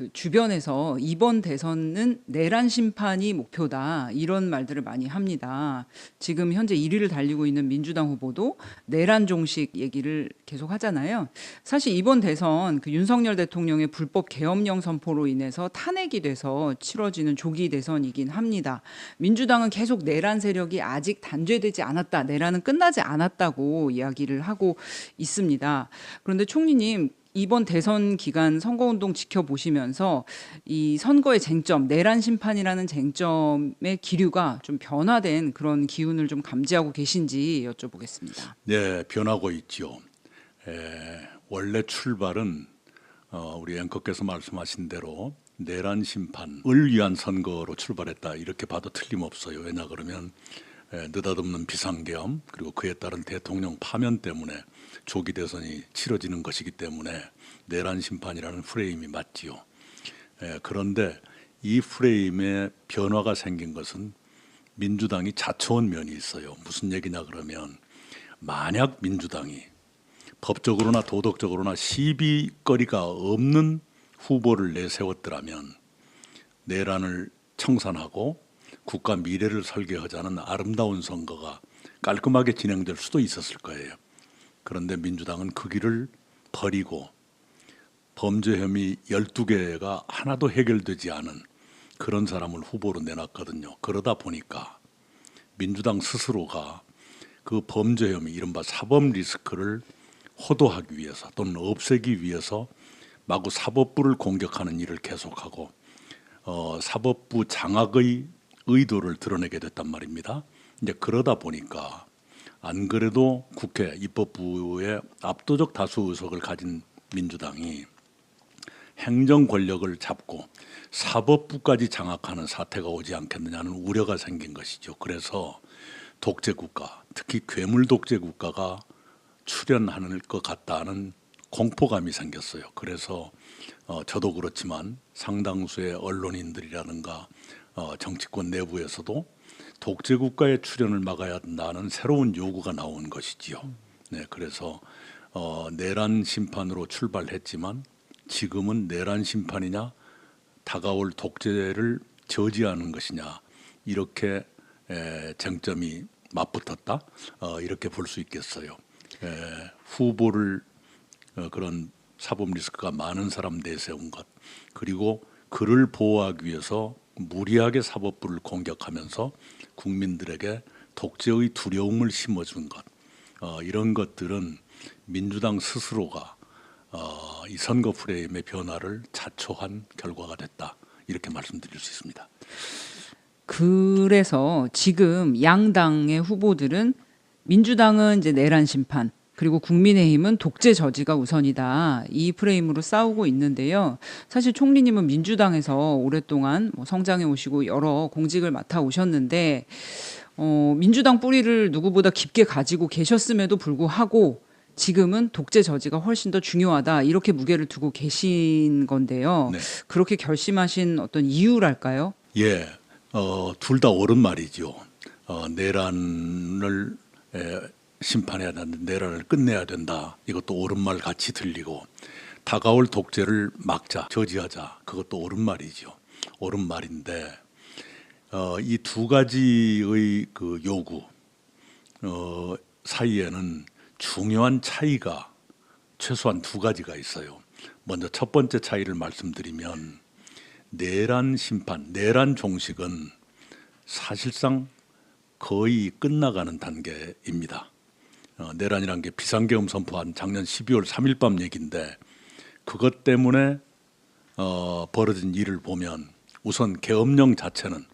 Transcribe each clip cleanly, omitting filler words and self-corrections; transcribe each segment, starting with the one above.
그 주변에서 "이번 대선은 내란 심판이 목표다." 이런 말들을 많이 합니다. 지금 현재 1 위를 달리고 있는 민주당 후보도 내란 종식 얘기를 계속 하잖아요. 사실 이번 대선 그 윤석열 대통령의 불법 계엄령 선포로 인해서 탄핵이 돼서 치러지는 조기 대선이긴 합니다. 민주당은 계속 내란 세력이 아직 단죄되지 않았다, 내란은 끝나지 않았다고 이야기를 하고 있습니다. 그런데 총리님, 이번 대선 기간 선거운동 지켜보시면서 이 선거의 쟁점, 내란 심판이라는 쟁점의 기류가 좀 변화된 그런 기운을 좀 감지하고 계신지 여쭤보겠습니다. 네, 변하고 있죠. 원래 출발은 우리 앵커께서 말씀하신 대로 내란 심판을 위한 선거로 출발했다 이렇게 봐도 틀림없어요. 왜냐 그러면 느닷없는 비상계엄 그리고 그에 따른 대통령 파면 때문에 조기 대선이 치러지는 것이기 때문에 내란 심판이라는 프레임이 맞지요. 그런데 이 프레임에 변화가 생긴 것은 민주당이 자초한 면이 있어요. 무슨 얘기냐 그러면 만약 민주당이 법적으로나 도덕적으로나 시비거리가 없는 후보를 내세웠더라면 내란을 청산하고 국가 미래를 설계하자는 아름다운 선거가 깔끔하게 진행될 수도 있었을 거예요. 그런데 민주당은 그 길을 버리고 범죄 혐의 12개가 하나도 해결되지 않은 그런 사람을 후보로 내놨거든요. 그러다 보니까 민주당 스스로가 그 범죄 혐의, 이른바 사법 리스크를 호도하기 위해서 또는 없애기 위해서 마구 사법부를 공격하는 일을 계속하고 사법부 장악의 의도를 드러내게 됐단 말입니다. 이제 그러다 보니까 안 그래도 국회 입법부에 압도적 다수 의석을 가진 민주당이 행정 권력을 잡고 사법부까지 장악하는 사태가 오지 않겠느냐는 우려가 생긴 것이죠. 그래서 독재 국가, 특히 괴물 독재 국가가 출현하는 것 같다는 공포감이 생겼어요. 그래서 저도 그렇지만 상당수의 언론인들이라든가 정치권 내부에서도 독재 국가의 출현을 막아야 한다는 새로운 요구가 나온 것이지요. 네, 그래서 내란 심판으로 출발했지만 지금은 내란 심판이냐 다가올 독재를 저지하는 것이냐 이렇게 쟁점이 맞붙었다 이렇게 볼 수 있겠어요. 후보를 그런 사법 리스크가 많은 사람 내세운 것 그리고 그를 보호하기 위해서 무리하게 사법부를 공격하면서 국민들에게 독재의 두려움을 심어준 것 이런 것들은 민주당 스스로가 이 선거 프레임의 변화를 자초한 결과가 됐다 이렇게 말씀드릴 수 있습니다. 그래서 지금 양당의 후보들은 민주당은 이제 내란 심판, 그리고 국민의힘은 독재 저지가 우선이다, 이 프레임으로 싸우고 있는데요. 사실 총리님은 민주당에서 오랫동안 성장해 오시고 여러 공직을 맡아 오셨는데 민주당 뿌리를 누구보다 깊게 가지고 계셨음에도 불구하고 지금은 독재 저지가 훨씬 더 중요하다 이렇게 무게를 두고 계신 건데요. 네. 그렇게 결심하신 어떤 이유랄까요? 예, 둘 다 옳은 말이죠. 내란을 심판해야 된다, 내란을 끝내야 된다. 이것도 옳은 말 같이 들리고 다가올 독재를 막자, 저지하자. 그것도 옳은 말이죠. 옳은 말인데 이 두 가지의 그 요구 사이에는 중요한 차이가 최소한 두 가지가 있어요. 먼저 첫 번째 차이를 말씀드리면 내란 심판, 내란 종식은 사실상 거의 끝나가는 단계입니다. 내란이란 게 비상계엄 선포한 작년 12월 3일 밤 얘기인데 그것 때문에 벌어진 일을 보면 우선 계엄령 자체는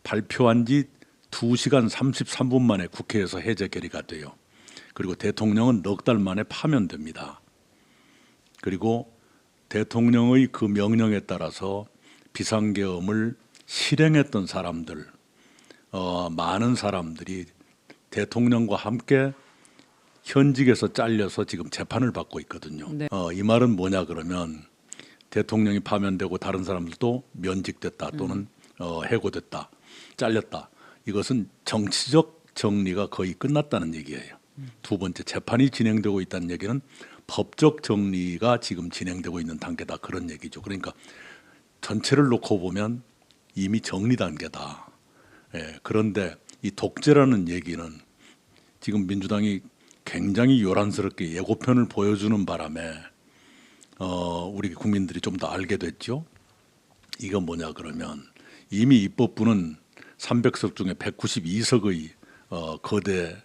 발표한 지 2시간 33분 만에 국회에서 해제 결의가 돼요. 그리고 대통령은 넉 달 만에 파면됩니다. 그리고 대통령의 그 명령에 따라서 비상계엄을 실행했던 사람들, 많은 사람들이 대통령과 함께 현직에서 잘려서 지금 재판을 받고 있거든요. 네. 이 말은 뭐냐 그러면 대통령이 파면되고 다른 사람들도 면직됐다 또는 해고됐다, 잘렸다. 이것은 정치적 정리가 거의 끝났다는 얘기예요. 두 번째 재판이 진행되고 있다는 얘기는 법적 정리가 지금 진행되고 있는 단계다 그런 얘기죠. 그러니까 전체를 놓고 보면 이미 정리 단계다. 예, 그런데 이 독재라는 얘기는 지금 민주당이 굉장히 요란스럽게 예고편을 보여주는 바람에 우리 국민들이 좀 더 알게 됐죠. 이건 뭐냐 그러면 이미 입법부는 300석 중에 192석의 거대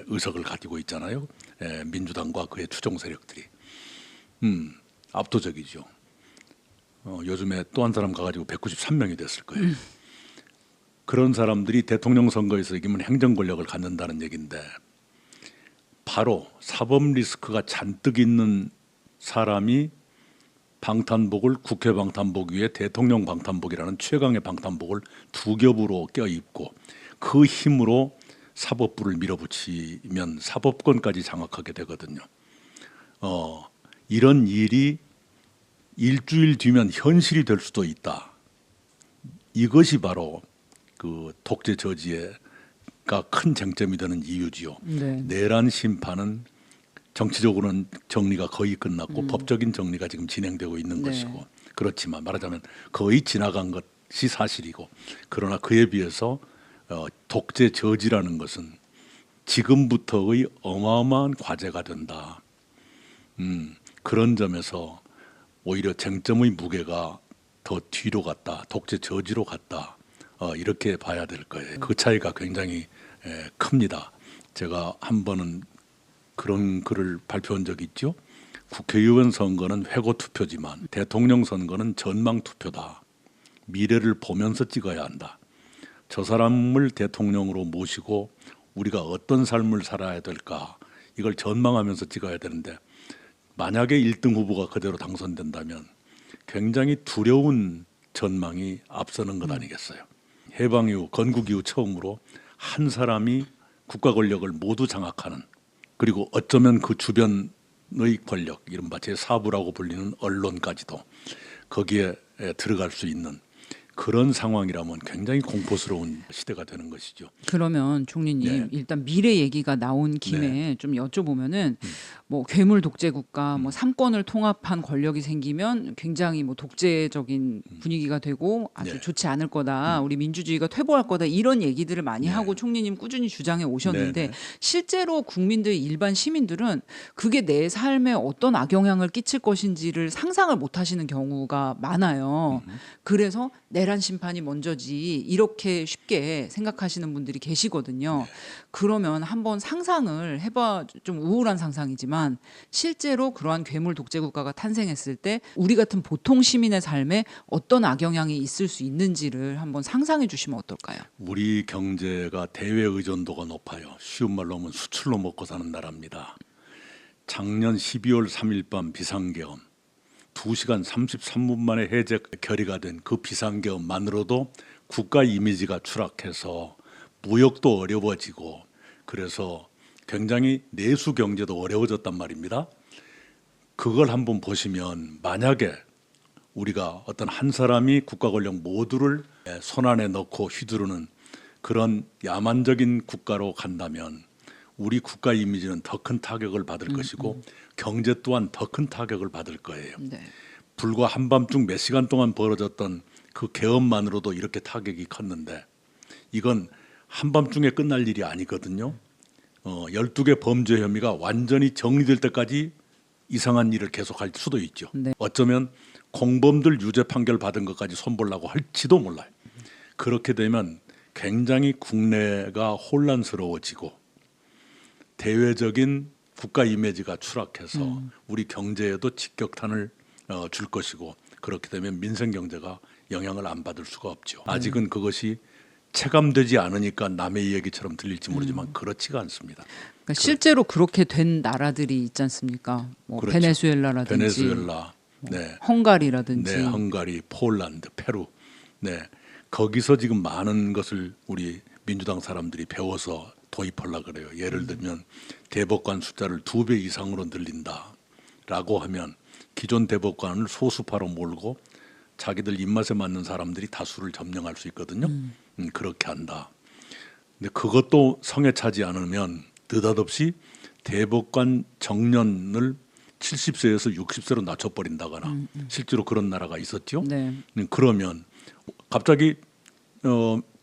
의석을 가지고 있잖아요. 민주당과 그의 추종 세력들이 압도적이죠. 요즘에 또 한 사람 가가지고 193명이 됐을 거예요. 그런 사람들이 대통령 선거에서 이기면 행정 권력을 갖는다는 얘기인데 바로 사법 리스크가 잔뜩 있는 사람이 방탄복을 국회 방탄복 위에 대통령 방탄복이라는 최강의 방탄복을 두 겹으로 껴입고 그 힘으로 사법부를 밀어붙이면 사법권까지 장악하게 되거든요. 이런 일이 일주일 뒤면 현실이 될 수도 있다. 이것이 바로 그 독재 저지가 큰 쟁점이 되는 이유지요. 네. 내란 심판은 정치적으로는 정리가 거의 끝났고 법적인 정리가 지금 진행되고 있는 네. 것이고 그렇지만 말하자면 거의 지나간 것이 사실이고 그러나 그에 비해서 독재 저지라는 것은 지금부터의 어마어마한 과제가 된다. 그런 점에서 오히려 쟁점의 무게가 더 뒤로 갔다. 독재 저지로 갔다. 이렇게 봐야 될 거예요. 그 차이가 굉장히 큽니다. 제가 한 번은 그런 글을 발표한 적이 있죠. 국회의원 선거는 회고 투표지만 대통령 선거는 전망 투표다. 미래를 보면서 찍어야 한다. 저 사람을 대통령으로 모시고 우리가 어떤 삶을 살아야 될까 이걸 전망하면서 찍어야 되는데 만약에 1등 후보가 그대로 당선된다면 굉장히 두려운 전망이 앞서는 것 아니겠어요. 해방 이후 건국 이후 처음으로 한 사람이 국가 권력을 모두 장악하는 그리고 어쩌면 그 주변의 권력 이른바 제4부라고 불리는 언론까지도 거기에 들어갈 수 있는 그런 상황이라면 굉장히 공포스러운 시대가 되는 것이죠. 그러면 총리님 네. 일단 미래 얘기가 나온 김에 좀 여쭤보면은 뭐 괴물 독재 국가, 뭐 삼권을 통합한 권력이 생기면 굉장히 뭐 독재적인 분위기가 되고 아주 네. 좋지 않을 거다. 우리 민주주의가 퇴보할 거다. 이런 얘기들을 많이 하고 총리님 꾸준히 주장해 오셨는데 네. 실제로 국민들 일반 시민들은 그게 내 삶에 어떤 악영향을 끼칠 것인지를 상상을 못 하시는 경우가 많아요. 그래서 내란 심판이 먼저지 이렇게 쉽게 생각하시는 분들이 계시거든요. 그러면 한번 상상을 해봐. 좀 우울한 상상이지만 실제로 그러한 괴물 독재 국가가 탄생했을 때 우리 같은 보통 시민의 삶에 어떤 악영향이 있을 수 있는지를 한번 상상해 주시면 어떨까요? 우리 경제가 대외 의존도가 높아요. 쉬운 말로 하면 수출로 먹고 사는 나라입니다. 작년 12월 3일 밤 비상계엄 2시간 33분 만에 해제 결의가 된 그 비상계엄만으로도 국가 이미지가 추락해서 무역도 어려워지고 그래서 굉장히 내수 경제도 어려워졌단 말입니다. 그걸 한번 보시면 만약에 우리가 어떤 한 사람이 국가 권력 모두를 손안에 넣고 휘두르는 그런 야만적인 국가로 간다면 우리 국가 이미지는 더 큰 타격을 받을 것이고 경제 또한 더 큰 타격을 받을 거예요. 네. 불과 한밤중 몇 시간 동안 벌어졌던 그 계엄만으로도 이렇게 타격이 컸는데 이건 한밤중에 끝날 일이 아니거든요. 12개 범죄 혐의가 완전히 정리될 때까지 이상한 일을 계속할 수도 있죠. 네. 어쩌면 공범들 유죄 판결 받은 것까지 손보려고 할지도 몰라요. 그렇게 되면 굉장히 국내가 혼란스러워지고 대외적인 국가 이미지가 추락해서 우리 경제에도 직격탄을 줄 것이고 그렇게 되면 민생 경제가 영향을 안 받을 수가 없죠. 아직은 그것이 체감되지 않으니까 남의 얘기처럼 들릴지 모르지만 그렇지가 않습니다. 그러니까 실제로 그렇게 된 나라들이 있지 않습니까? 뭐 그렇죠. 베네수엘라라든지 베네수엘라, 네, 헝가리라든지 네, 헝가리, 폴란드, 페루, 네, 거기서 지금 많은 것을 우리 민주당 사람들이 배워서 도입하려고 그래요. 예를 들면 대법관 숫자를 2배 이상으로 늘린다라고 하면 기존 대법관을 소수파로 몰고 자기들 입맛에 맞는 사람들이 다수를 점령할 수 있거든요. 그렇게 한다. 근데 그것도 성에 차지 않으면 느닷없이 대법관 정년을 70세에서 60세로 낮춰버린다거나 실제로 그런 나라가 있었죠. 네. 그러면 갑자기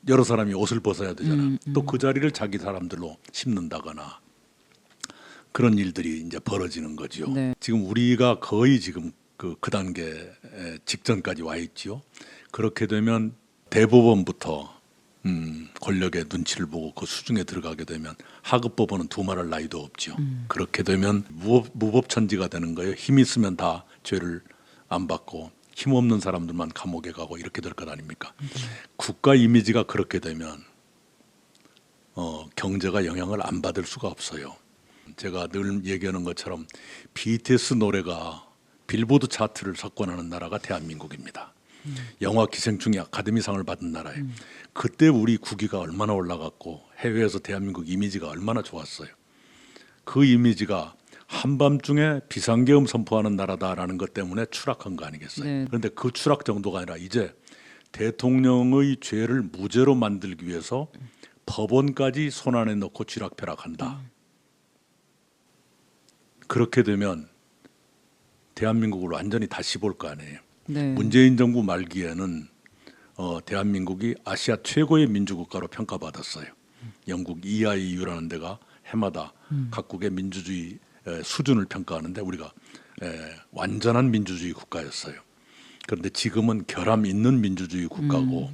여러 사람이 옷을 벗어야 되잖아. 또 그 자리를 자기 사람들로 심는다거나 그런 일들이 이제 벌어지는 거죠. 네. 지금 우리가 거의 지금 그 단계 직전까지 와 있지요. 그렇게 되면 대법원부터 권력의 눈치를 보고 그 수중에 들어가게 되면 하급 법원은 두말할 나위도 없죠. 그렇게 되면 무법천지가 되는 거예요. 힘 있으면 다 죄를 안 받고 힘 없는 사람들만 감옥에 가고 이렇게 될 것 아닙니까? 국가 이미지가 그렇게 되면 경제가 영향을 안 받을 수가 없어요. 제가 늘 얘기하는 것처럼 BTS 노래가 빌보드 차트를 석권하는 나라가 대한민국입니다. 영화 기생충이 아카데미상을 받은 나라예요. 그때 우리 국위가 얼마나 올라갔고 해외에서 대한민국 이미지가 얼마나 좋았어요. 그 이미지가 한밤중에 비상계엄 선포하는 나라다라는 것 때문에 추락한 거 아니겠어요? 네. 그런데 그 추락 정도가 아니라 이제 대통령의 죄를 무죄로 만들기 위해서 법원까지 손안에 넣고 쥐락펴락한다. 그렇게 되면 대한민국을 완전히 다시 볼 거 아니에요. 네. 문재인 정부 말기에는 대한민국이 아시아 최고의 민주국가로 평가받았어요. 영국 EIU라는 데가 해마다 각국의 민주주의 수준을 평가하는데 우리가 완전한 민주주의 국가였어요. 그런데 지금은 결함 있는 민주주의 국가고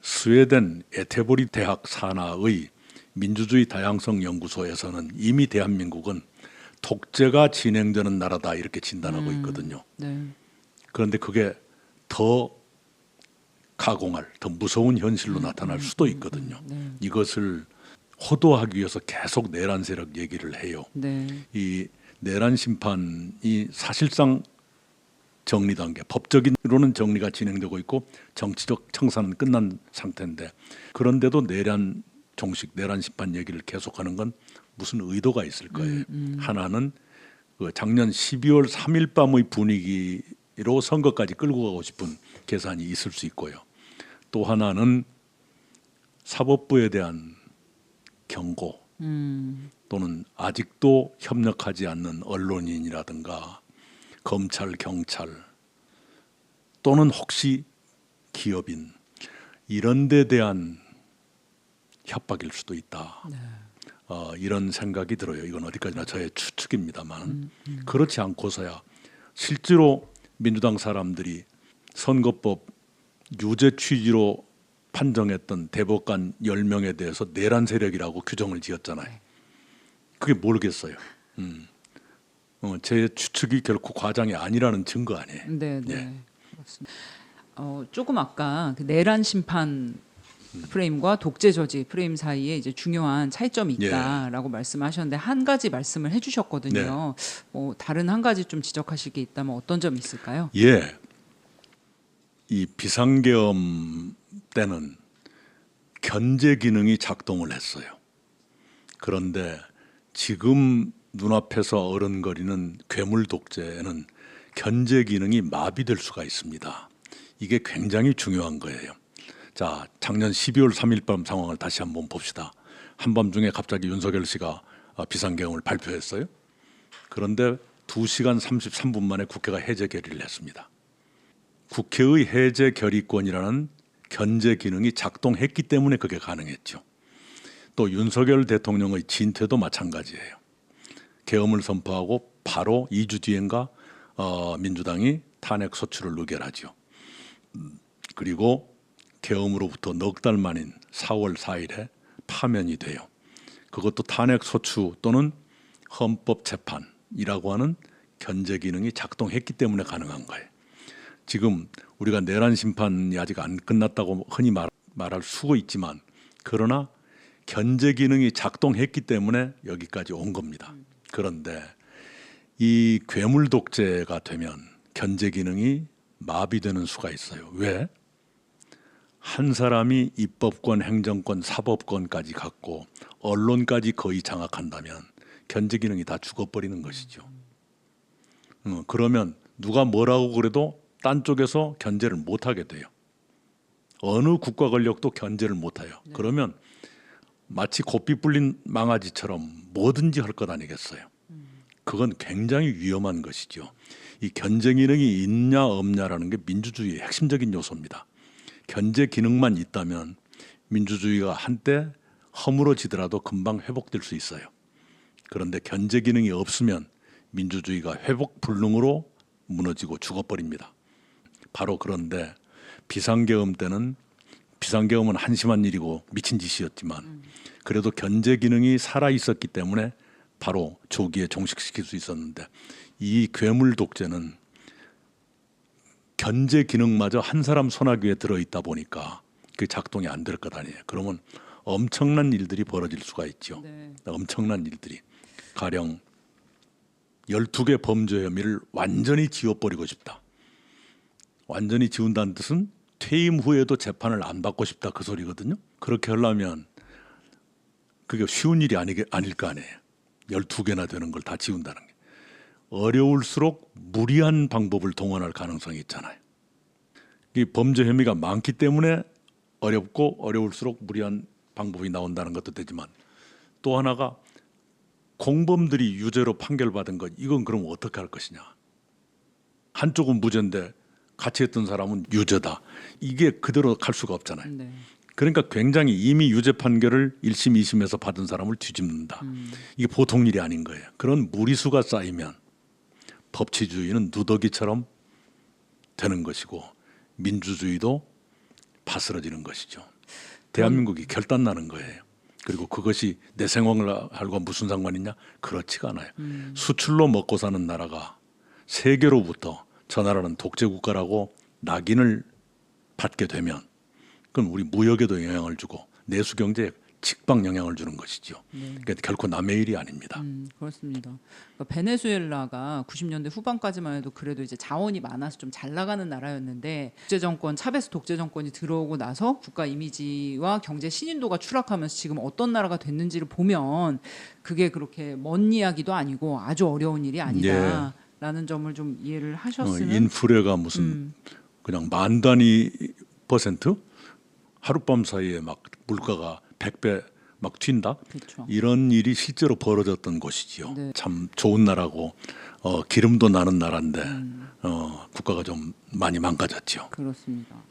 스웨덴 에테보리 대학 산하의 민주주의 다양성 연구소에서는 이미 대한민국은 독재가 진행되는 나라다 이렇게 진단하고 있거든요. 네. 그런데 그게 더 가공할, 더 무서운 현실로 나타날 수도 있거든요. 네. 이것을 호도하기 위해서 계속 내란 세력 얘기를 해요. 네. 이 내란 심판이 사실상 정리 단계, 법적인으로는 정리가 진행되고 있고 정치적 청산은 끝난 상태인데 그런데도 내란 종식, 내란 심판 얘기를 계속하는 건 무슨 의도가 있을 거예요. 하나는 그 작년 12월 3일 밤의 분위기로 선거까지 끌고 가고 싶은 계산이 있을 수 있고요. 또 하나는 사법부에 대한 경고 또는 아직도 협력하지 않는 언론인이라든가 검찰, 경찰 또는 혹시 기업인 이런 데 대한 협박일 수도 있다. 이런 생각이 들어요. 이건 어디까지나 저의 추측입니다만 그렇지 않고서야 실제로 민주당 사람들이 선거법 유죄 취지로 판정했던 대법관 10명에 대해서 내란 세력이라고 규정을 지었잖아요. 그게 모르겠어요. 제 추측이 결코 과장이 아니라는 증거 아니에요. 네. 네. 예. 그렇습니다. 조금 아까 그 내란 심판 프레임과 독재 저지 프레임 사이에 이제 중요한 차이점이 있다라고 말씀하셨는데 한 가지 말씀을 해주셨거든요. 다른 한 가지 좀 지적하실 게 있다면 어떤 점이 있을까요? 예, 이 비상계엄 때는 견제 기능이 작동을 했어요. 그런데 지금 눈앞에서 어른거리는 괴물 독재는 견제 기능이 마비될 수가 있습니다. 이게 굉장히 중요한 거예요. 자, 작년 12월 3일 밤 상황을 다시 한번 봅시다. 한밤중에 갑자기 윤석열 씨가 비상계엄을 발표했어요. 그런데 2시간 33분 만에 국회가 해제 결의를 했습니다. 국회의 해제 결의권이라는 견제 기능이 작동했기 때문에 그게 가능했죠. 또 윤석열 대통령의 진퇴도 마찬가지예요. 계엄을 선포하고 바로 2주 뒤인가 민주당이 탄핵 소추를 의결하죠. 그리고 계엄으로부터 넉 달 만인 4월 4일에 파면이 돼요. 그것도 탄핵 소추 또는 헌법재판이라고 하는 견제 기능이 작동했기 때문에 가능한 거예요. 지금 우리가 내란 심판이 아직 안 끝났다고 흔히 말할 수가 있지만 그러나 견제 기능이 작동했기 때문에 여기까지 온 겁니다. 그런데 이 괴물 독재가 되면 견제 기능이 마비되는 수가 있어요. 왜? 한 사람이 입법권, 행정권, 사법권까지 갖고 언론까지 거의 장악한다면 견제 기능이 다 죽어버리는 것이죠. 그러면 누가 뭐라고 그래도 딴 쪽에서 견제를 못하게 돼요. 어느 국가 권력도 견제를 못해요. 그러면 마치 고삐 불린 망아지처럼 뭐든지 할 것 아니겠어요. 그건 굉장히 위험한 것이죠. 이 견제 기능이 있냐 없냐라는 게 민주주의의 핵심적인 요소입니다. 견제 기능만 있다면 민주주의가 한때 허물어지더라도 금방 회복될 수 있어요. 그런데 견제 기능이 없으면 민주주의가 회복 불능으로 무너지고 죽어버립니다. 바로 그런데 비상계엄 때는 비상계엄은 한심한 일이고 미친 짓이었지만 그래도 견제 기능이 살아 있었기 때문에 바로 조기에 종식시킬 수 있었는데 이 괴물 독재는 견제 기능마저 한 사람 손아귀에 들어있다 보니까 그 작동이 안 될 것 아니에요. 그러면 엄청난 일들이 벌어질 수가 있죠. 네. 엄청난 일들이. 가령 12개 범죄 혐의를 완전히 지워버리고 싶다. 완전히 지운다는 뜻은 퇴임 후에도 재판을 안 받고 싶다 그 소리거든요. 그렇게 하려면 그게 쉬운 일이 아닐 거 아니에요. 12개나 되는 걸 다 지운다는 게. 어려울수록 무리한 방법을 동원할 가능성이 있잖아요. 이 범죄 혐의가 많기 때문에 어렵고 어려울수록 무리한 방법이 나온다는 것도 되지만 또 하나가 공범들이 유죄로 판결받은 것 이건 그럼 어떻게 할 것이냐. 한쪽은 무죄인데 같이 했던 사람은 유죄다. 이게 그대로 갈 수가 없잖아요. 네. 그러니까 굉장히 이미 유죄 판결을 1심, 2심에서 받은 사람을 뒤집는다. 이게 보통 일이 아닌 거예요. 그런 무리수가 쌓이면 법치주의는 누더기처럼 되는 것이고 민주주의도 바스러지는 것이죠. 대한민국이 결단나는 거예요. 그리고 그것이 내 생활과 무슨 상관이냐? 그렇지가 않아요. 수출로 먹고 사는 나라가 세계로부터 저 나라는 독재 국가라고 낙인을 받게 되면 그건 우리 무역에도 영향을 주고 내수 경제에 직방 영향을 주는 것이죠. 그러니까 결코 남의 일이 아닙니다. 그렇습니다. 그러니까 베네수엘라가 90년대 후반까지만 해도 그래도 이제 자원이 많아서 좀 잘 나가는 나라였는데 독재 정권, 차베스 독재 정권이 들어오고 나서 국가 이미지와 경제 신인도가 추락하면서 지금 어떤 나라가 됐는지를 보면 그게 그렇게 먼 이야기도 아니고 아주 어려운 일이 아니다라는 점을 좀 이해를 하셨으면. 인플레가 무슨 그냥 만 단위 %? 하룻밤 사이에 막 물가가 100배 막 튄다. 그렇죠. 이런 일이 실제로 벌어졌던 곳이지요. 네. 참 좋은 나라고 기름도 나는 나라인데 국가가 좀 많이 망가졌죠. 그렇습니다.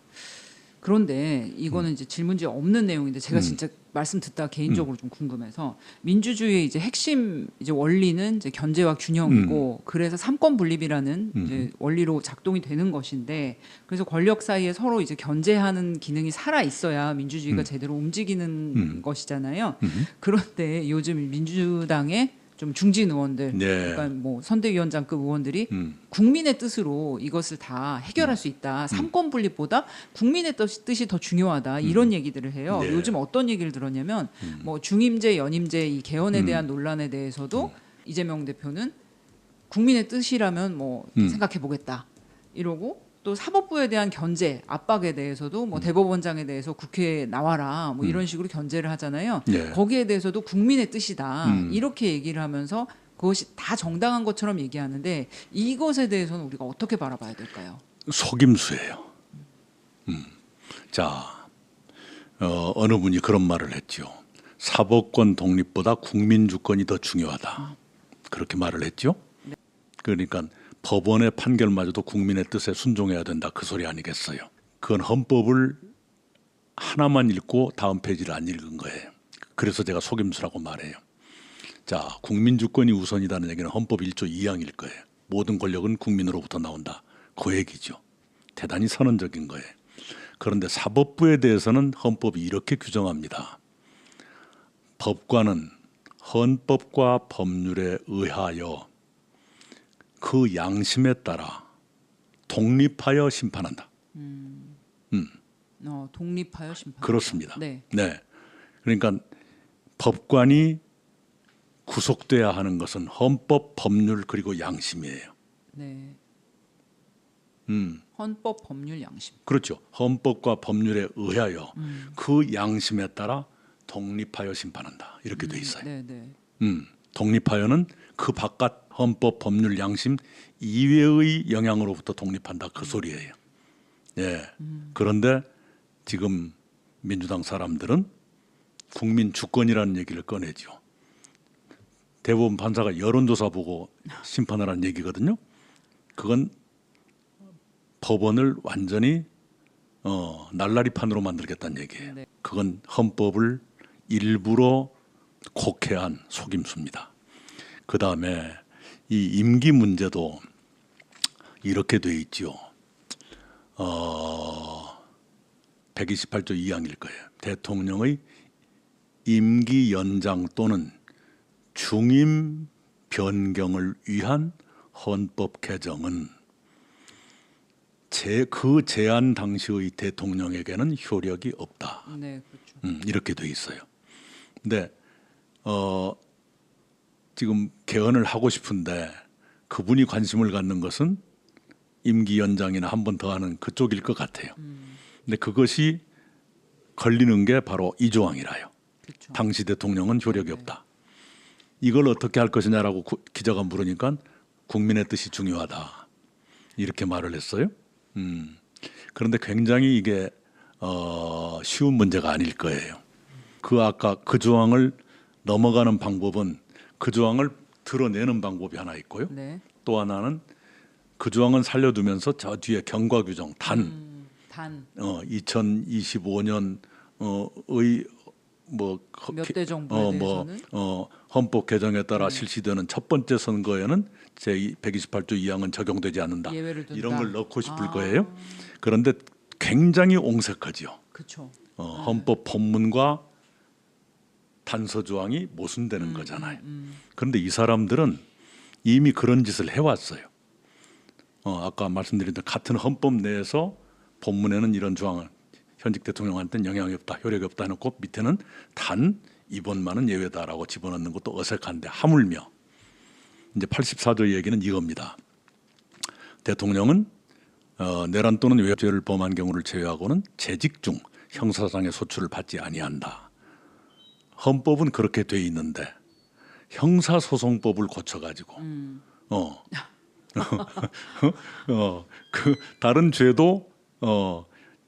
그런데 이거는 이제 질문지에 없는 내용인데 제가 진짜 말씀 듣다가 개인적으로 좀 궁금해서 민주주의의 이제 핵심 이제 원리는 이제 견제와 균형이고 그래서 삼권 분립이라는 이제 원리로 작동이 되는 것인데 그래서 권력 사이에 서로 이제 견제하는 기능이 살아 있어야 민주주의가 제대로 움직이는 것이잖아요. 그런데 요즘 민주당의 좀 중진 의원들, 네. 그러니까 뭐 선대위원장급 의원들이 국민의 뜻으로 이것을 다 해결할 수 있다. 삼권 분립보다 국민의 뜻이 더 중요하다. 이런 얘기들을 해요. 네. 요즘 어떤 얘기를 들었냐면 뭐 중임제, 연임제 이 개헌에 대한 논란에 대해서도 이재명 대표는 국민의 뜻이라면 뭐 생각해 보겠다. 이러고 또 사법부에 대한 견제, 압박에 대해서도 뭐 대법원장에 대해서 국회에 나와라 뭐 이런 식으로 견제를 하잖아요. 네. 거기에 대해서도 국민의 뜻이다 이렇게 얘기를 하면서 그것이 다 정당한 것처럼 얘기하는데 이것에 대해서는 우리가 어떻게 바라봐야 될까요? 속임수예요. 자, 어느 분이 그런 말을 했죠. 사법권 독립보다 국민 주권이 더 중요하다. 그렇게 말을 했죠. 그러니까 법원의 판결마저도 국민의 뜻에 순종해야 된다. 그 소리 아니겠어요. 그건 헌법을 하나만 읽고 다음 페이지를 안 읽은 거예요. 그래서 제가 속임수라고 말해요. 자, 국민 주권이 우선이라는 얘기는 헌법 1조 2항일 거예요. 모든 권력은 국민으로부터 나온다. 그 얘기죠. 대단히 선언적인 거예요. 그런데 사법부에 대해서는 헌법이 이렇게 규정합니다. 법관은 헌법과 법률에 의하여 그 양심에 따라 독립하여 심판한다. 독립하여 심판. 그렇습니다. 네. 네. 그러니까 법관이 구속돼야 하는 것은 헌법, 법률 그리고 양심이에요. 네. 헌법, 법률, 양심. 그렇죠. 헌법과 법률에 의하여 그 양심에 따라 독립하여 심판한다. 이렇게 돼 있어요. 네, 네. 독립하여는 그 바깥 헌법, 법률, 양심 이외의 영향으로부터 독립한다. 그 소리예요. 예. 그런데 지금 민주당 사람들은 국민 주권이라는 얘기를 꺼내죠. 대법원 판사가 여론조사 보고 심판을 한 얘기거든요. 그건 법원을 완전히 날라리판으로 만들겠다는 얘기예요. 네. 그건 헌법을 일부러 곡해한 속임수입니다. 그 다음에 이 임기 문제도 이렇게 돼 있지요. 128조 2항일 거예요. 대통령의 임기 연장 또는 중임 변경을 위한 헌법 개정은 그 제안 당시의 대통령에게는 효력이 없다. 네, 그렇죠. 이렇게 돼 있어요. 근데 지금 개헌을 하고 싶은데 그분이 관심을 갖는 것은 임기 연장이나 한 번 더 하는 그쪽일 것 같아요. 근데 그것이 걸리는 게 바로 이 조항이라요. 그렇죠. 당시 대통령은 효력이 네. 없다. 이걸 어떻게 할 것이냐라고 기자가 물으니까 국민의 뜻이 중요하다. 이렇게 말을 했어요. 그런데 굉장히 이게 쉬운 문제가 아닐 거예요. 아까 그 조항을 넘어가는 방법은 그 조항을 드러내는 방법이 하나 있고요. 네. 또 하나는 그 조항은 살려두면서 저 뒤에 경과 규정 단 2025년의 몇 대 정부에 대해서는 헌법 개정에 따라 실시되는 첫 번째 선거에는 제128조 2항은 적용되지 않는다. 예외를 둔다. 이런 걸 넣고 싶을 거예요. 그런데 굉장히 옹색하지요. 그렇죠. 헌법 본문과 단서 조항이 모순되는 거잖아요. 그런데 이 사람들은 이미 그런 짓을 해왔어요. 아까 말씀드린 대로 같은 헌법 내에서 본문에는 이런 조항을 현직 대통령한테는 영향이 없다, 효력이 없다 해놓고 밑에는 단 이번만은 예외다라고 집어넣는 것도 어색한데 하물며 이제 84조 얘기는 이겁니다. 대통령은 내란 또는 외죄를 범한 경우를 제외하고는 재직 중 형사상의 소출을 받지 아니한다. 헌법은 그렇게 돼 있는데 형사소송법을 고쳐가지고 그 다른 죄도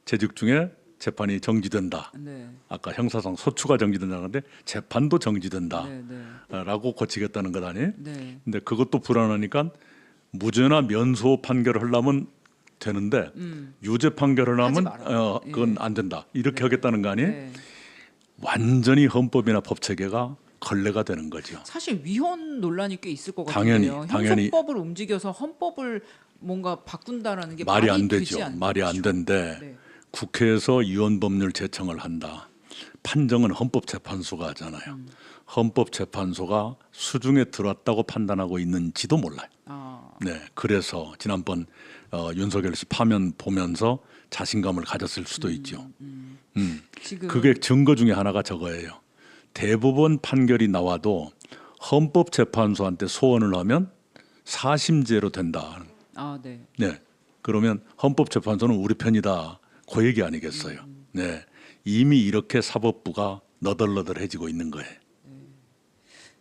재직 중에 재판이 정지된다. 네. 아까 형사상 소추가 정지된다는데 재판도 정지된다라고 네. 고치겠다는 것 아니에요? 네. 근데 그것도 불안하니까 무죄나 면소 판결을 하려면 되는데 유죄 판결을 하면 하지 마라. 그건 예. 안 된다. 이렇게 하겠다는 거 아니에요? 네. 완전히 헌법이나 법 체계가 걸레가 되는 거죠. 사실 위헌 논란이 꽤 있을 것 당연히, 같은데요. 당연히. 형사법을 움직여서 헌법을 뭔가 바꾼다라는 게 말이 안 되지 되죠. 않죠. 말이 안 된대. 네. 국회에서 이원법률 제청을 한다. 판정은 헌법재판소가 하잖아요. 헌법재판소가 수중에 들어왔다고 판단하고 있는지도 몰라요. 네, 그래서 지난번 윤석열 씨 파면 보면서 자신감을 가졌을 수도 있죠. 지금 그게 증거 중에 하나가 저거예요. 대법원 판결이 나와도 헌법재판소한테 소원을 하면 사심제로 된다. 네. 네, 그러면 헌법재판소는 우리 편이다. 그 얘기 아니겠어요. 네, 이미 이렇게 사법부가 너덜너덜해지고 있는 거예요.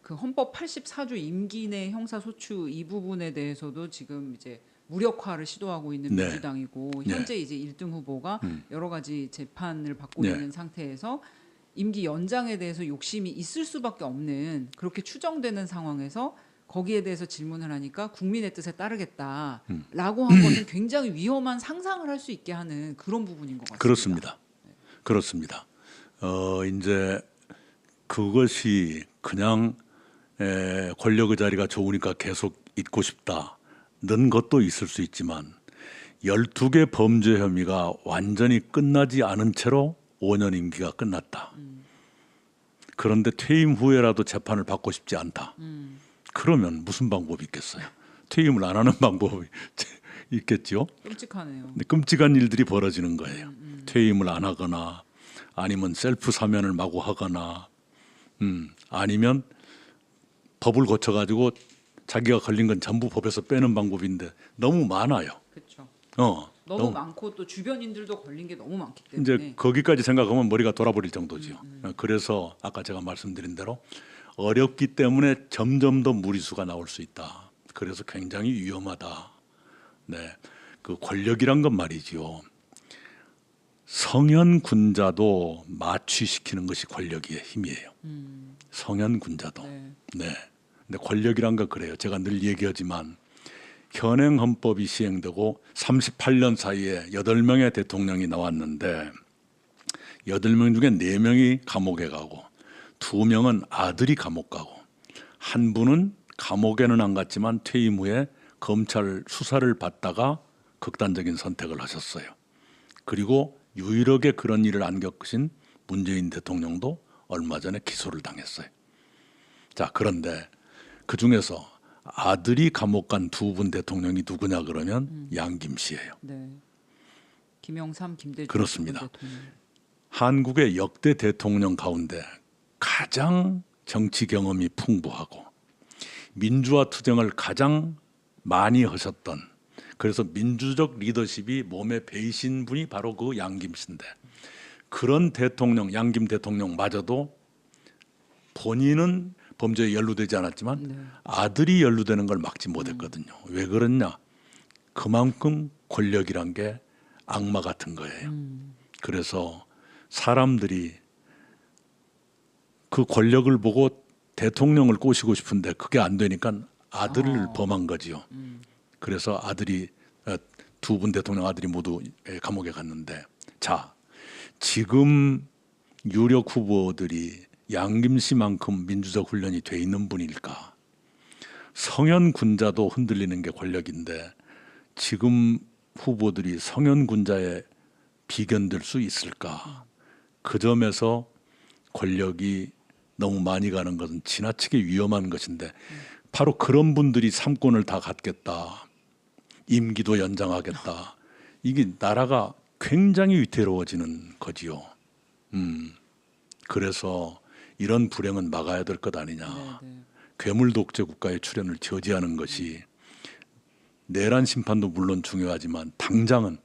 그 헌법 84조 임기 내 형사소추 이 부분에 대해서도 지금 이제 무력화를 시도하고 있는 네. 민주당이고 네. 현재 이제 1등 후보가 여러 가지 재판을 받고 네. 있는 상태에서 임기 연장에 대해서 욕심이 있을 수밖에 없는 그렇게 추정되는 상황에서 거기에 대해서 질문을 하니까 국민의 뜻에 따르겠다라고 한 것은 굉장히 위험한 상상을 할 수 있게 하는 그런 부분인 것 같습니다. 그렇습니다. 그렇습니다. 이제 그것이 그냥 권력의 자리가 좋으니까 계속 있고 싶다는 것도 있을 수 있지만 12개 범죄 혐의가 완전히 끝나지 않은 채로 5년 임기가 끝났다. 그런데 퇴임 후에라도 재판을 받고 싶지 않다. 그러면 무슨 방법이 있겠어요? 퇴임을 안 하는 방법이 있겠죠. 끔찍하네요. 근데 끔찍한 일들이 벌어지는 거예요. 퇴임을 안 하거나 아니면 셀프 사면을 마구 하거나 아니면 법을 고쳐가지고 자기가 걸린 건 전부 법에서 빼는 방법인데 너무 많아요. 그렇죠. 너무 많고 또 주변인들도 걸린 게 너무 많기 때문에 이제 거기까지 생각하면 머리가 돌아버릴 정도죠. 그래서 아까 제가 말씀드린 대로 어렵기 때문에 점점 더 무리수가 나올 수 있다. 그래서 굉장히 위험하다. 네, 그 권력이란 건 말이지요. 성현군자도 마취시키는 것이 권력의 힘이에요. 성현군자도. 네. 네, 근데 권력이란 거 그래요. 제가 늘 얘기하지만 현행 헌법이 시행되고 38년 사이에 8명의 대통령이 나왔는데 8명 중에 4명이 감옥에 가고 2명은 아들이 감옥 가고 한 분은 감옥에는 안 갔지만 퇴임 후에 검찰 수사를 받다가 극단적인 선택을 하셨어요. 그리고 유일하게 그런 일을 안 겪으신 문재인 대통령도 얼마 전에 기소를 당했어요. 자, 그런데 그 중에서 아들이 감옥 간 2분 대통령이 누구냐 그러면 양김씨예요. 네. 김영삼, 김대중 그렇습니다. 대통령. 한국의 역대 대통령 가운데 가장 정치 경험이 풍부하고 민주화 투쟁을 가장 많이 하셨던, 그래서 민주적 리더십이 몸에 배이신 분이 바로 그 양김씨인데, 그런 대통령, 양김 대통령마저도 본인은 범죄에 연루되지 않았지만 네. 아들이 연루되는 걸 막지 못했거든요. 왜 그렇냐? 그만큼 권력이란 게 악마 같은 거예요. 그래서 사람들이 그 권력을 보고 대통령을 꼬시고 싶은데 그게 안 되니까 아들을 범한 거지요. 그래서 아들이 2분 대통령 아들이 모두 감옥에 갔는데, 자, 지금 유력 후보들이 양김씨만큼 민주적 훈련이 돼 있는 분일까? 성현군자도 흔들리는 게 권력인데 지금 후보들이 성현군자에 비견될 수 있을까? 그 점에서 권력이 너무 많이 가는 것은 지나치게 위험한 것인데, 바로 그런 분들이 삼권을 다 갖겠다, 임기도 연장하겠다, 이게 나라가 굉장히 위태로워지는 거지요. 그래서 이런 불행은 막아야 될 것 아니냐. 네, 네. 괴물 독재 국가의 출현을 저지하는 것이 내란 심판도 물론 중요하지만 당장은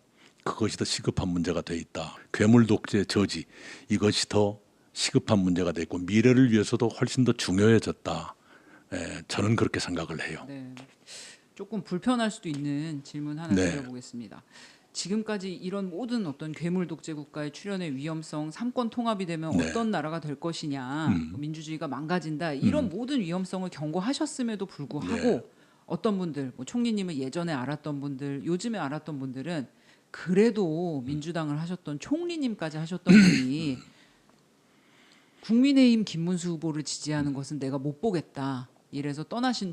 그것이 더 시급한 문제가 돼 있다. 괴물 독재 저지, 이것이 더 시급한 문제가 돼 있고 미래를 위해서도 훨씬 더 중요해졌다. 저는 그렇게 생각을 해요. 네. 조금 불편할 수도 있는 질문 하나 네. 드려보겠습니다. 지금까지 이런 모든 어떤 괴물 독재 국가의 출현의 위험성, 삼권 통합이 되면 네. 어떤 나라가 될 것이냐, 민주주의가 망가진다, 이런 모든 위험성을 경고하셨음에도 불구하고 네. 어떤 분들, 뭐 총리님을 예전에 알았던 분들, 요즘에 알았던 분들은 그래도 민주당을 하셨던 총리님까지 하셨던 분이 국민의힘 김문수 후보를 지지하는 것은 내가 못 보겠다. 이래서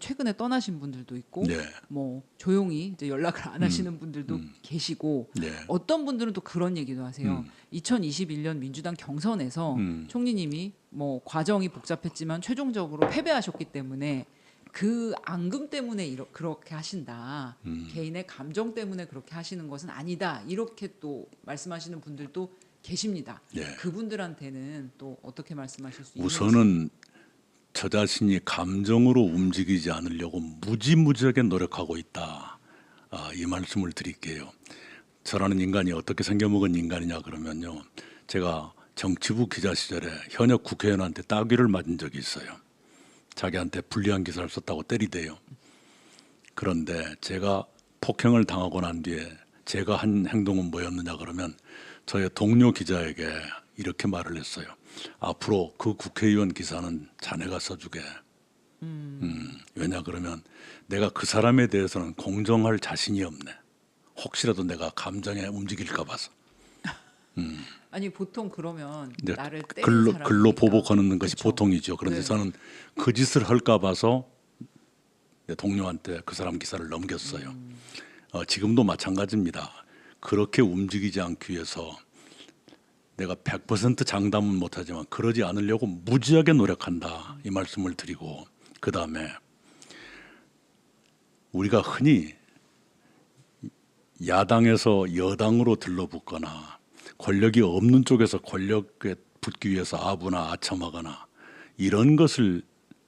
최근에 떠나신 분들도 있고, 네. 뭐 조용히 이제 연락을 안 하시는 분들도 계시고, 네. 어떤 분들은 또 그런 얘기도 하세요. 2021년 민주당 경선에서 총리님이 뭐 과정이 복잡했지만 최종적으로 패배하셨기 때문에 그 앙금 때문에 그렇게 하신다. 개인의 감정 때문에 그렇게 하시는 것은 아니다. 이렇게 또 말씀하시는 분들도 계십니다. 네. 그분들한테는 또 어떻게 말씀하실 수 있는지. 우선은 저 자신이 감정으로 움직이지 않으려고 무지무지하게 노력하고 있다. 이 말씀을 드릴게요. 저라는 인간이 어떻게 생겨먹은 인간이냐 그러면요, 제가 정치부 기자 시절에 현역 국회의원한테 따귀를 맞은 적이 있어요. 자기한테 불리한 기사를 썼다고 때리대요. 그런데 제가 폭행을 당하고 난 뒤에 제가 한 행동은 뭐였느냐 그러면 저의 동료 기자에게 이렇게 말을 했어요. 앞으로 그 국회의원 기사는 자네가 써주게. 왜냐 그러면 내가 그 사람에 대해서는 공정할 자신이 없네. 혹시라도 내가 감정에 움직일까 봐서. 아니 보통 그러면 이제 나를 때린 글로 사람이니까. 보복하는 것이 그쵸. 보통이죠. 그런데 네. 저는 그 짓을 할까 봐서 동료한테 그 사람 기사를 넘겼어요. 지금도 마찬가지입니다. 그렇게 움직이지 않기 위해서 내가 100% 장담은 못하지만 그러지 않으려고 무지하게 노력한다. 이 말씀을 드리고, 그 다음에 우리가 흔히 야당에서 여당으로 들러붙거나 권력이 없는 쪽에서 권력에 붙기 위해서 아부나 아첨하거나 이런 것을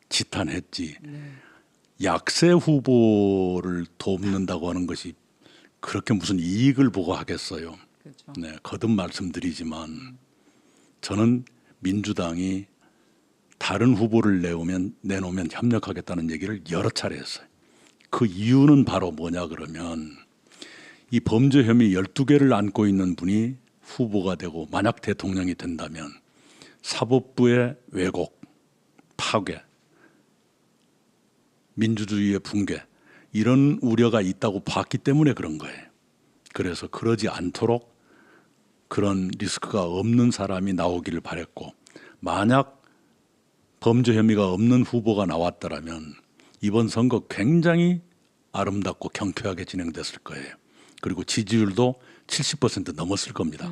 지탄했지, 네. 약세 후보를 돕는다고 하는 것이 그렇게 무슨 이익을 보고 하겠어요. 그렇죠. 네, 거듭 말씀드리지만 저는 민주당이 다른 후보를 내놓으면 협력하겠다는 얘기를 여러 차례 했어요. 그 이유는 바로 뭐냐 그러면 이 범죄 혐의 12개를 안고 있는 분이 후보가 되고 만약 대통령이 된다면 사법부의 왜곡, 파괴, 민주주의의 붕괴 이런 우려가 있다고 봤기 때문에 그런 거예요. 그래서 그러지 않도록 그런 리스크가 없는 사람이 나오기를 바랬고 만약 범죄 혐의가 없는 후보가 나왔더라면 이번 선거 굉장히 아름답고 경쾌하게 진행됐을 거예요. 그리고 지지율도 70% 넘었을 겁니다.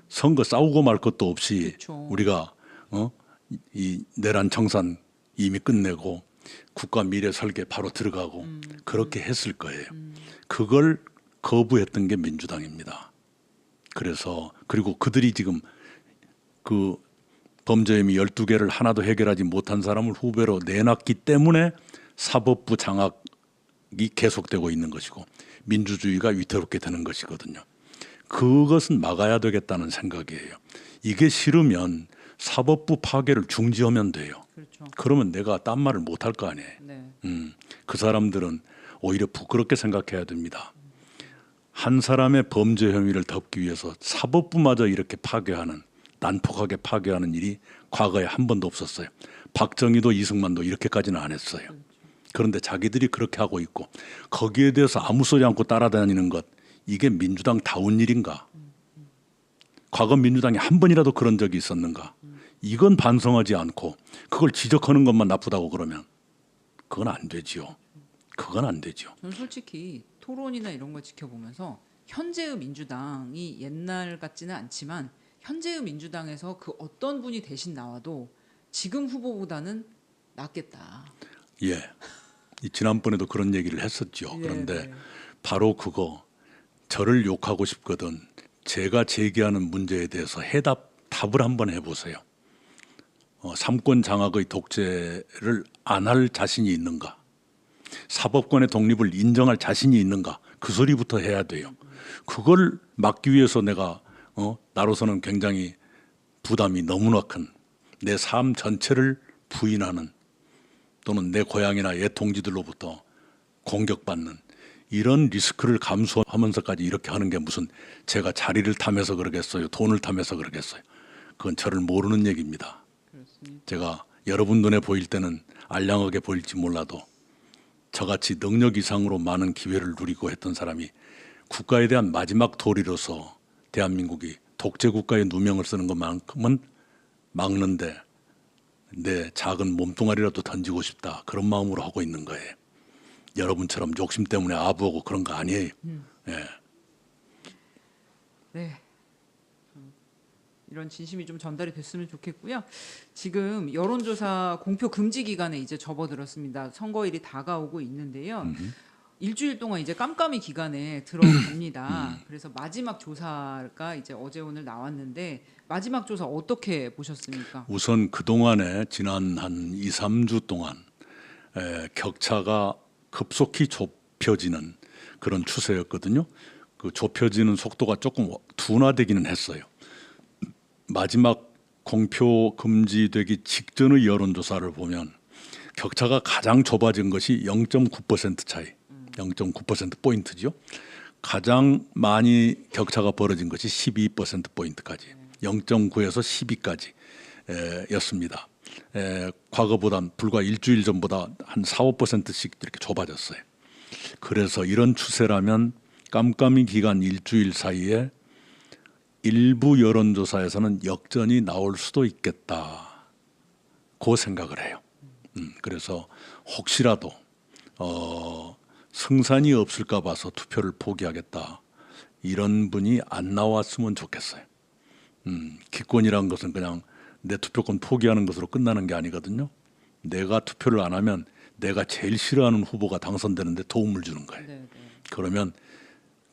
선거 싸우고 말 것도 없이 그쵸. 우리가 이 내란 청산 이미 끝내고 국가 미래 설계 바로 들어가고 그렇게 했을 거예요. 그걸 거부했던 게 민주당입니다. 그래서 그리고 그들이 지금 그 범죄 혐의 12개를 하나도 해결하지 못한 사람을 후배로 내놨기 때문에 사법부 장악이 계속되고 있는 것이고 민주주의가 위태롭게 되는 것이거든요. 그것은 막아야 되겠다는 생각이에요. 이게 싫으면 사법부 파괴를 중지하면 돼요. 그렇죠. 그러면 내가 딴 말을 못 할 거 아니에요. 네. 그 사람들은 오히려 부끄럽게 생각해야 됩니다. 한 사람의 범죄 혐의를 덮기 위해서 사법부마저 이렇게 파괴하는 난폭하게 파괴하는 일이 과거에 한 번도 없었어요. 박정희도 이승만도 이렇게까지는 안 했어요. 그런데 자기들이 그렇게 하고 있고 거기에 대해서 아무 소리 않고 따라다니는 것 이게 민주당다운 일인가? 과거 민주당이 한 번이라도 그런 적이 있었는가? 이건 반성하지 않고 그걸 지적하는 것만 나쁘다고 그러면 그건 안 되지요. 그건 안 되죠. 저는 솔직히 토론이나 이런 걸 지켜보면서 현재의 민주당이 옛날 같지는 않지만 현재의 민주당에서 그 어떤 분이 대신 나와도 지금 후보보다는 낫겠다. 예. 지난번에도 그런 얘기를 했었죠. 그런데 네. 바로 그거 저를 욕하고 싶거든 제가 제기하는 문제에 대해서 답을 한번 해보세요. 삼권 장악의 독재를 안 할 자신이 있는가? 사법권의 독립을 인정할 자신이 있는가? 그 소리부터 해야 돼요. 그걸 막기 위해서 내가 나로서는 굉장히 부담이 너무나 큰 내 삶 전체를 부인하는 또는 내 고향이나 옛 동지들로부터 공격받는 이런 리스크를 감수하면서까지 이렇게 하는 게 무슨 제가 자리를 탐해서 그러겠어요? 돈을 탐해서 그러겠어요? 그건 저를 모르는 얘기입니다. 그렇습니다. 제가 여러분 눈에 보일 때는 알량하게 보일지 몰라도 저같이 능력 이상으로 많은 기회를 누리고 했던 사람이 국가에 대한 마지막 도리로서 대한민국이 독재 국가의 누명을 쓰는 것만큼은 막는데 내 작은 몸뚱아리라도 던지고 싶다 그런 마음으로 하고 있는 거예요. 여러분처럼 욕심 때문에 아부하고 그런 거 아니에요. 예. 네. 이런 진심이 좀 전달이 됐으면 좋겠고요. 지금 여론조사 공표 금지 기간에 이제 접어들었습니다. 선거일이 다가오고 있는데요. 일주일 동안 이제 깜깜이 기간에 들어갑니다. 그래서 마지막 조사가 이제 어제 오늘 나왔는데 마지막 조사 어떻게 보셨습니까? 우선 그동안에 지난 한 2, 3주 동안 격차가 급속히 좁혀지는 그런 추세였거든요. 그 좁혀지는 속도가 조금 둔화되기는 했어요. 마지막 공표 금지되기 직전의 여론조사를 보면 격차가 가장 좁아진 것이 0.9% 차이, 0.9%포인트죠. 가장 많이 격차가 벌어진 것이 12%포인트까지, 0.9에서 12까지 였습니다. 과거보다 불과 일주일 전보다 한 4, 5%씩 이렇게 좁아졌어요. 그래서 이런 추세라면 깜깜이 기간 일주일 사이에 일부 여론조사에서는 역전이 나올 수도 있겠다. 그 생각을 해요. 그래서 혹시라도 승산이 없을까 봐서 투표를 포기하겠다. 이런 분이 안 나왔으면 좋겠어요. 기권이란 것은 그냥 내 투표권 포기하는 것으로 끝나는 게 아니거든요. 내가 투표를 안 하면 내가 제일 싫어하는 후보가 당선되는데 도움을 주는 거예요. 네, 네. 그러면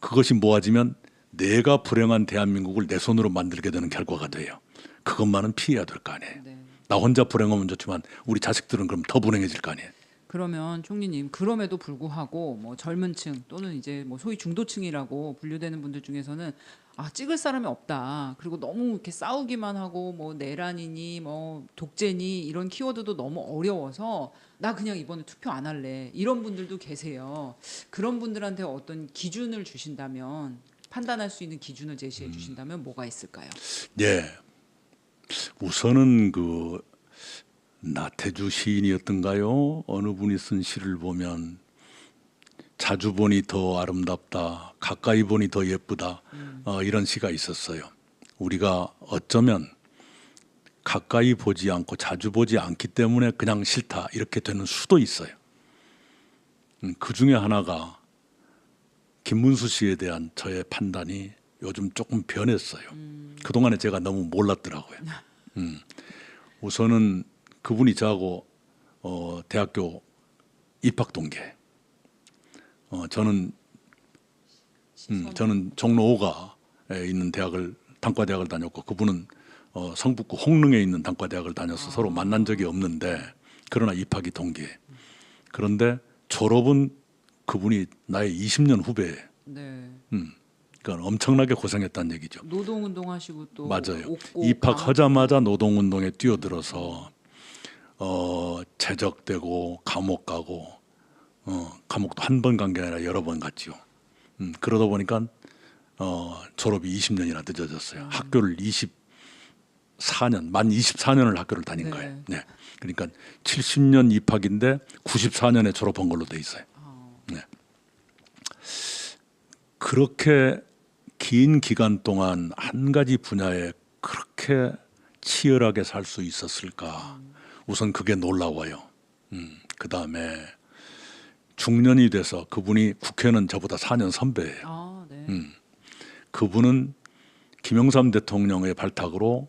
그것이 모아지면 내가 불행한 대한민국을 내 손으로 만들게 되는 결과가 돼요. 그것만은 피해야 될 거 아니에요. 네. 나 혼자 불행하면 좋지만 우리 자식들은 그럼 더 불행해질 거 아니에요. 그러면 총리님 그럼에도 불구하고 뭐 젊은층 또는 이제 뭐 소위 중도층이라고 분류되는 분들 중에서는 아 찍을 사람이 없다 그리고 너무 이렇게 싸우기만 하고 뭐 내란이니 뭐 독재니 이런 키워드도 너무 어려워서 나 그냥 이번에 투표 안 할래 이런 분들도 계세요. 그런 분들한테 어떤 기준을 주신다면 판단할 수 있는 기준을 제시해 주신다면 뭐가 있을까요? 예. 우선은 나태주 시인이었던가요? 어느 분이 쓴 시를 보면 자주 보니 더 아름답다, 가까이 보니 더 예쁘다, 이런 시가 있었어요. 우리가 어쩌면 가까이 보지 않고 자주 보지 않기 때문에 그냥 싫다 이렇게 되는 수도 있어요. 그 중에 하나가 김문수 씨에 대한 저의 판단이 요즘 조금 변했어요. 그동안에 제가 너무 몰랐더라고요. 우선은 그분이 저하고 대학교 입학 동기예요. 저는 종로 5가에 있는 단과대학을 다녔고 그분은 성북구 홍릉에 있는 단과대학을 다녀서 서로 만난 적이 없는데 그러나 입학이 동기예요. 그런데 졸업은 그분이 나의 20년 후배예요. 네. 그러니까 엄청나게 고생했다는 얘기죠. 노동운동 하시고 또 맞아요. 옥고 입학하자마자 노동운동에 뛰어들어서 제적되고 감옥 가고 감옥도 한 번 간 게 아니라 여러 번 갔지요. 그러다 보니까 졸업이 20년이나 늦어졌어요. 학교를 24년, 만 24년을 학교를 다닌 네. 거예요. 네. 그러니까 70년 입학인데 94년에 졸업한 걸로 돼 있어요. 네. 그렇게 긴 기간 동안 한 가지 분야에 그렇게 치열하게 살 수 있었을까? 우선 그게 놀라워요. 그 다음에 중년이 돼서 그분이 국회의원은 저보다 4년 선배예요. 아, 네. 그분은 김영삼 대통령의 발탁으로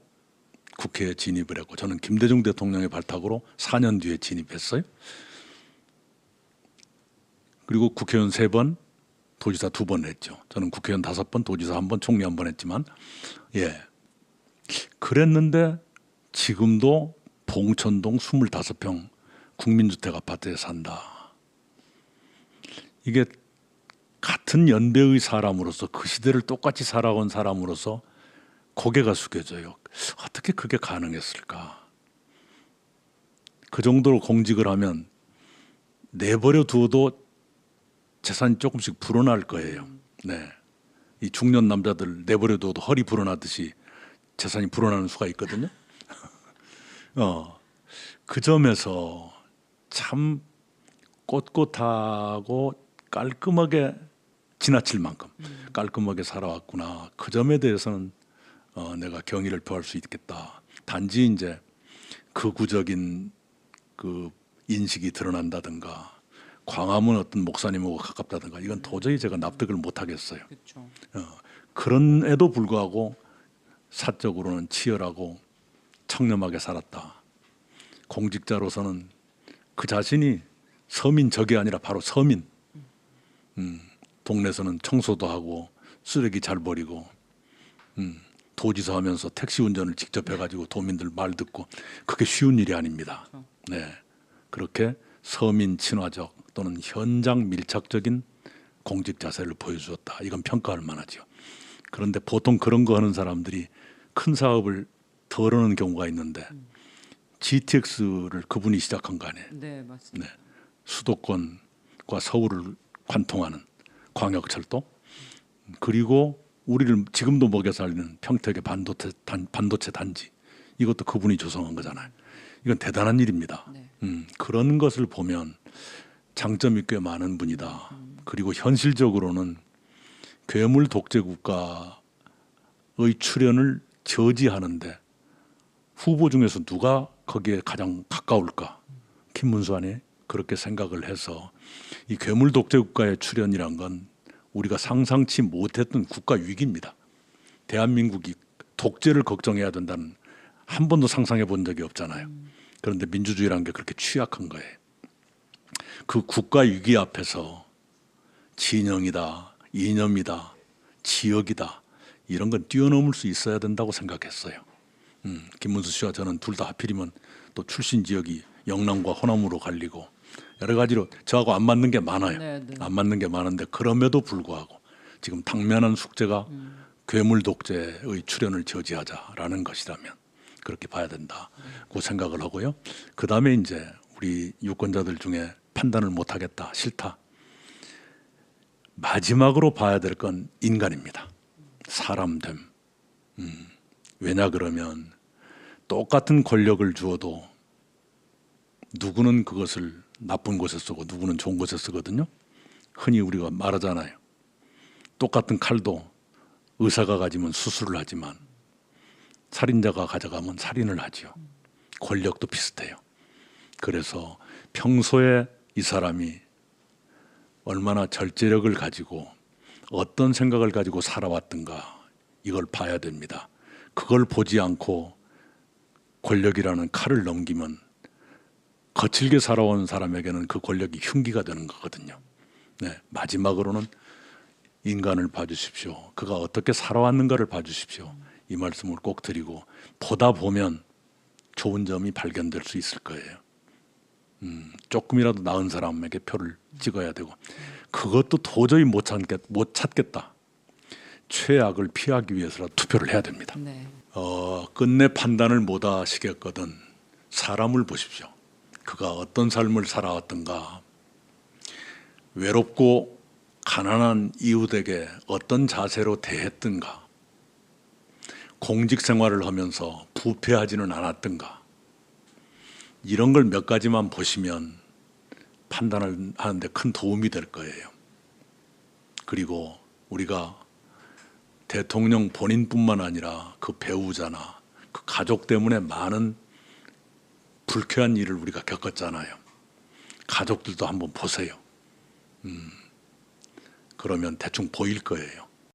국회에 진입을 했고 저는 김대중 대통령의 발탁으로 4년 뒤에 진입했어요. 그리고 국회의원 3번, 도지사 2번 했죠. 저는 국회의원 5번, 도지사 1번, 총리 1번 했지만 그랬는데 지금도 봉천동 25평 국민주택 아파트에 산다. 이게 같은 연배의 사람으로서 그 시대를 똑같이 살아온 사람으로서 고개가 숙여져요. 어떻게 그게 가능했을까? 그 정도로 공직을 하면 내버려 두어도 재산이 조금씩 불어날 거예요. 네, 이 중년 남자들 내버려 두어도 허리 불어나듯이 재산이 불어나는 수가 있거든요. 그 점에서 참 꼿꼿하고 깔끔하게 지나칠 만큼 깔끔하게 살아왔구나. 그 점에 대해서는 내가 경의를 표할 수 있겠다. 단지 이제 극우적인 그 인식이 드러난다든가 광화문 어떤 목사님하고 가깝다든가 이건 도저히 제가 납득을 못 하겠어요. 그렇죠. 그런에도 불구하고 사적으로는 치열하고 청렴하게 살았다. 공직자로서는 그 자신이 서민적이 아니라 바로 서민. 동네에서는 청소도 하고 쓰레기 잘 버리고 도지사 하면서 택시 운전을 직접 해가지고 도민들 말 듣고 그게 쉬운 일이 아닙니다. 네, 그렇게 서민 친화적 또는 현장 밀착적인 공직 자세를 보여주었다. 이건 평가할 만하죠. 그런데 보통 그런 거 하는 사람들이 큰 사업을 덜어는 경우가 있는데 GTX를 그분이 시작한 거 아니에요. 네, 맞습니다. 네, 수도권과 서울을 관통하는 광역철도 그리고 우리를 지금도 먹여 살리는 평택의 반도체 단지 이것도 그분이 조성한 거잖아요. 이건 대단한 일입니다. 네. 그런 것을 보면 장점이 꽤 많은 분이다. 그리고 현실적으로는 괴물 독재 국가의 출현을 저지하는데 후보 중에서 누가 거기에 가장 가까울까? 김문수 아니에요? 그렇게 생각을 해서 이 괴물 독재 국가의 출현이란 건 우리가 상상치 못했던 국가 위기입니다. 대한민국이 독재를 걱정해야 된다는 한 번도 상상해 본 적이 없잖아요. 그런데 민주주의라는 게 그렇게 취약한 거예요. 그 국가 위기 앞에서 진영이다, 이념이다, 지역이다 이런 건 뛰어넘을 수 있어야 된다고 생각했어요. 김문수 씨와 저는 둘 다 하필이면 또 출신 지역이 영남과 호남으로 갈리고 여러 가지로 저하고 안 맞는 게 많아요. 네, 네. 안 맞는 게 많은데 그럼에도 불구하고 지금 당면한 숙제가 괴물 독재의 출현을 저지하자라는 것이라면 그렇게 봐야 된다고 생각을 하고요. 그 다음에 이제 우리 유권자들 중에 판단을 못 하겠다, 싫다. 마지막으로 봐야 될 건 인간입니다. 사람됨. 왜냐 그러면 똑같은 권력을 주어도 누구는 그것을 나쁜 곳에 쓰고 누구는 좋은 곳에 쓰거든요. 흔히 우리가 말하잖아요. 똑같은 칼도 의사가 가지면 수술을 하지만 살인자가 가져가면 살인을 하지요. 권력도 비슷해요. 그래서 평소에 이 사람이 얼마나 절제력을 가지고 어떤 생각을 가지고 살아왔던가 이걸 봐야 됩니다. 그걸 보지 않고 권력이라는 칼을 넘기면 거칠게 살아온 사람에게는 그 권력이 흉기가 되는 거거든요. 네, 마지막으로는 인간을 봐주십시오. 그가 어떻게 살아왔는가를 봐주십시오. 이 말씀을 꼭 드리고 보다 보면 좋은 점이 발견될 수 있을 거예요. 조금이라도 나은 사람에게 표를 찍어야 되고 그것도 도저히 못 찾겠다. 최악을 피하기 위해서라도 투표를 해야 됩니다. 네. 끝내 판단을 못 하시겠거든 사람을 보십시오. 그가 어떤 삶을 살아왔던가, 외롭고 가난한 이웃에게 어떤 자세로 대했던가, 공직 생활을 하면서 부패하지는 않았던가, 이런 걸 몇 가지만 보시면 판단을 하는데 큰 도움이 될 거예요. 그리고 우리가 대통령 본인뿐만 아니라 그 배우자나 그 가족 때문에 많은 불쾌한 일을 우리가 겪었잖아요. 가족들도 한번 보세요. 그러면 대충 보일 거예요.